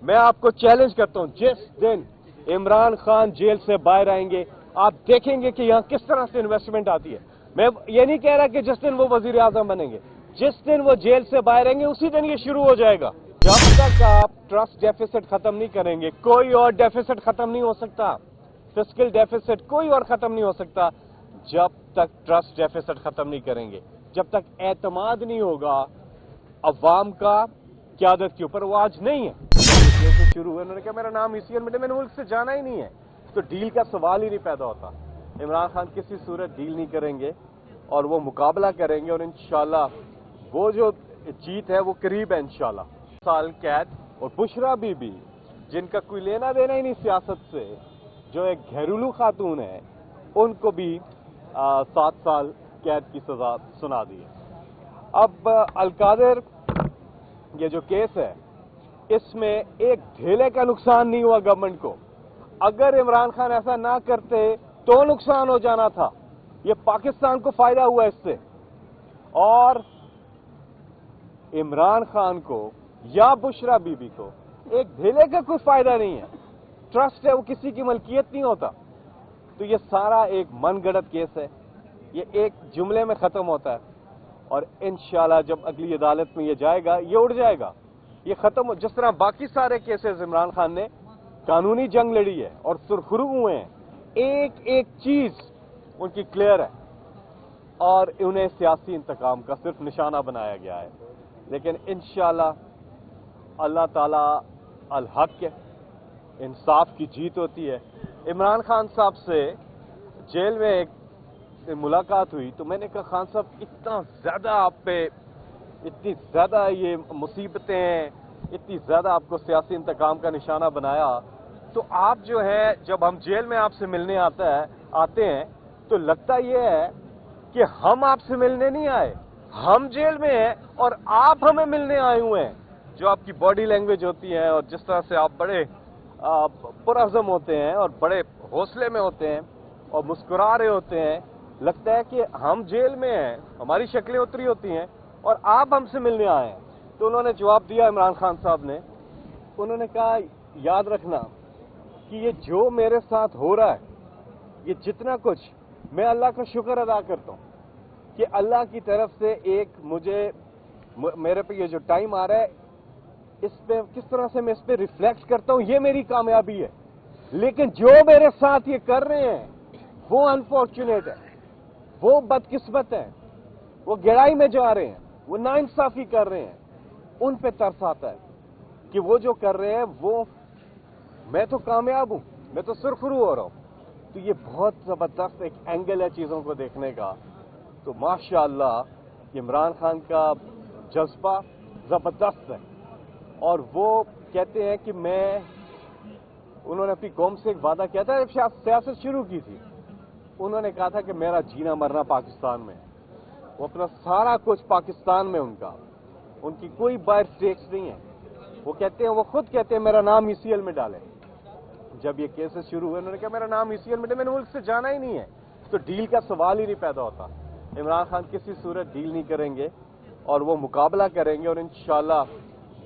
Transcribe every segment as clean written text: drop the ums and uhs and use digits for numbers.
میں آپ کو چیلنج کرتا ہوں، جس دن عمران خان جیل سے باہر آئیں گے آپ دیکھیں گے کہ یہاں کس طرح سے انویسٹمنٹ آتی ہے۔ میں یہ نہیں کہہ رہا کہ جس دن وہ وزیر اعظم بنیں گے، جس دن وہ جیل سے باہر آئیں گے اسی دن یہ شروع ہو جائے گا۔ جب تک آپ ٹرسٹ ڈیفیسٹ ختم نہیں کریں گے، کوئی اور ڈیفیسٹ ختم نہیں ہو سکتا، فسکل ڈیفیسٹ کوئی اور ختم نہیں ہو سکتا جب تک ٹرسٹ ڈیفیسٹ ختم نہیں کریں گے، جب تک اعتماد نہیں ہوگا عوام کا قیادت کے اوپر۔ وہ آج نہیں ہے، جیسے شروع ہوئے انہوں نے کہا میرا نام ECL میں نے ملک سے جانا ہی نہیں ہے، تو ڈیل کا سوال ہی نہیں پیدا ہوتا۔ عمران خان کسی صورت ڈیل نہیں کریں گے اور وہ مقابلہ کریں گے، اور انشاءاللہ وہ جو جیت ہے وہ قریب ہے انشاءاللہ۔ سال قید، اور بشرا بی بی جن کا کوئی لینا دینا ہی نہیں سیاست سے، جو ایک گھریلو خاتون ہے، ان کو بھی 7 سال قید کی سزا سنا دی ہے۔ اب القادر یہ جو کیس ہے اس میں ایک ڈھیلے کا نقصان نہیں ہوا گورنمنٹ کو۔ اگر عمران خان ایسا نہ کرتے تو نقصان ہو جانا تھا، یہ پاکستان کو فائدہ ہوا اس سے، اور عمران خان کو یا بشرا بی بی کو ایک ڈھیلے کا کوئی فائدہ نہیں ہے۔ ٹرسٹ ہے وہ کسی کی ملکیت نہیں ہوتا، تو یہ سارا ایک من گڑت کیس ہے، یہ ایک جملے میں ختم ہوتا ہے، اور انشاءاللہ جب اگلی عدالت میں یہ جائے گا یہ اڑ جائے گا، یہ ختم ہو۔ جس طرح باقی سارے کیسز عمران خان نے قانونی جنگ لڑی ہے اور سرخرو ہوئے ہیں، ایک ایک چیز ان کی کلیئر ہے، اور انہیں سیاسی انتقام کا صرف نشانہ بنایا گیا ہے۔ لیکن انشاءاللہ اللہ تعالی الحق ہے، انصاف کی جیت ہوتی ہے۔ عمران خان صاحب سے جیل میں ایک ملاقات ہوئی تو میں نے کہا خان صاحب اتنا زیادہ آپ پہ، اتنی زیادہ یہ مصیبتیں ہیں، اتنی زیادہ آپ کو سیاسی انتقام کا نشانہ بنایا، تو آپ جو ہے جب ہم جیل میں آپ سے ملنے آتے ہیں تو لگتا یہ ہے کہ ہم آپ سے ملنے نہیں آئے، ہم جیل میں ہیں اور آپ ہمیں ملنے آئے ہوئے ہیں۔ جو آپ کی باڈی لینگویج ہوتی ہے اور جس طرح سے آپ بڑے پرعزم ہوتے ہیں اور بڑے حوصلے میں ہوتے ہیں اور مسکرا رہے ہوتے ہیں، لگتا ہے کہ ہم جیل میں ہیں، ہماری شکلیں اتری ہوتی ہیں اور آپ ہم سے ملنے آئے ہیں۔ تو انہوں نے جواب دیا عمران خان صاحب نے، انہوں نے کہا یاد رکھنا کہ یہ جو میرے ساتھ ہو رہا ہے، یہ جتنا کچھ، میں اللہ کا شکر ادا کرتا ہوں کہ اللہ کی طرف سے ایک میرے پہ یہ جو ٹائم آ رہا ہے، اس پہ کس طرح سے میں اس پہ ریفلیکٹ کرتا ہوں، یہ میری کامیابی ہے۔ لیکن جو میرے ساتھ یہ کر رہے ہیں وہ انفارچونیٹ ہے، وہ بدقسمت ہے، وہ گہرائی میں جا رہے ہیں، وہ ناانصافی کر رہے ہیں، ان پہ ترس آتا ہے کہ وہ جو کر رہے ہیں وہ، میں تو کامیاب ہوں، میں تو سرخرو ہو رہا ہوں۔ تو یہ بہت زبردست ایک اینگل ہے چیزوں کو دیکھنے کا۔ تو ماشاءاللہ عمران خان کا جذبہ زبردست ہے، اور وہ کہتے ہیں کہ انہوں نے اپنی قوم سے ایک وعدہ کیا تھا، جب سیاست شروع کی تھی انہوں نے کہا تھا کہ میرا جینا مرنا پاکستان میں، وہ اپنا سارا کچھ پاکستان میں، ان کی کوئی باہر سٹیکس نہیں ہے۔ وہ کہتے ہیں، وہ خود کہتے ہیں میرا نام ECL میں ڈالیں۔ جب یہ کیسز شروع ہوئے انہوں نے کہا میرا نام ECL میں نے ملک سے جانا ہی نہیں ہے، تو ڈیل کا سوال ہی نہیں پیدا ہوتا۔ عمران خان کسی صورت ڈیل نہیں کریں گے اور وہ مقابلہ کریں گے، اور انشاءاللہ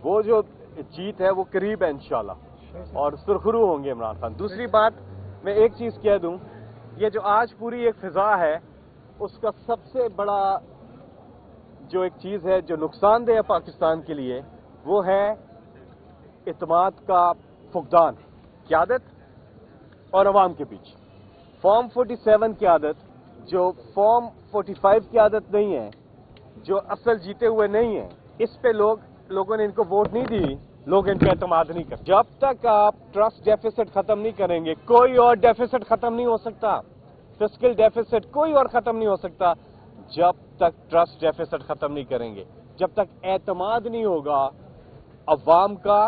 وہ جو جیت ہے وہ قریب ہے انشاءاللہ، اور سرخرو ہوں گے عمران خان۔ دوسری بات میں ایک چیز کہہ دوں، یہ جو آج پوری ایک فضا ہے اس کا سب سے بڑا جو ایک چیز ہے جو نقصان دہ ہے پاکستان کے لیے، وہ ہے اعتماد کا فقدان، قیادت اور عوام کے بیچ۔ فارم 47 کی عادت، جو فارم 45 کی عادت نہیں ہے، جو اصل جیتے ہوئے نہیں ہیں، اس پہ لوگوں نے ان کو ووٹ نہیں دی، لوگ ان پہ اعتماد نہیں کرتے۔ جب تک آپ ٹرسٹ ڈیفیسٹ ختم نہیں کریں گے، کوئی اور ڈیفیسٹ ختم نہیں ہو سکتا، فسکل ڈیفیسٹ کوئی اور ختم نہیں ہو سکتا جب تک ٹرسٹ ڈیفیسٹ ختم نہیں کریں گے، جب تک اعتماد نہیں ہوگا عوام کا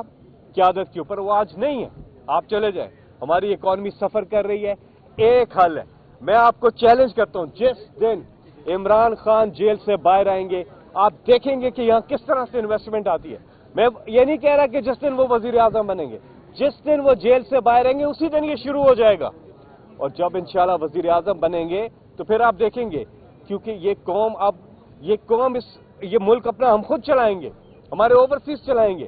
قیادت کے اوپر۔ وہ آج نہیں ہے، آپ چلے جائیں، ہماری اکانومی سفر کر رہی ہے، ایک حل ہے، میں آپ کو چیلنج کرتا ہوں، جس دن عمران خان جیل سے باہر آئیں گے آپ دیکھیں گے کہ یہاں کس طرح سے انویسٹمنٹ آتی ہے۔ میں یہ نہیں کہہ رہا کہ جس دن وہ وزیر اعظم بنیں گے، جس دن وہ جیل سے باہر آئیں گے اسی دن یہ شروع ہو جائے گا، اور جب انشاءاللہ وزیر اعظم بنیں گے تو پھر آپ دیکھیں گے، کیونکہ یہ ملک اپنا ہم خود چلائیں گے، ہمارے اوورسیز چلائیں گے،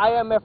IMF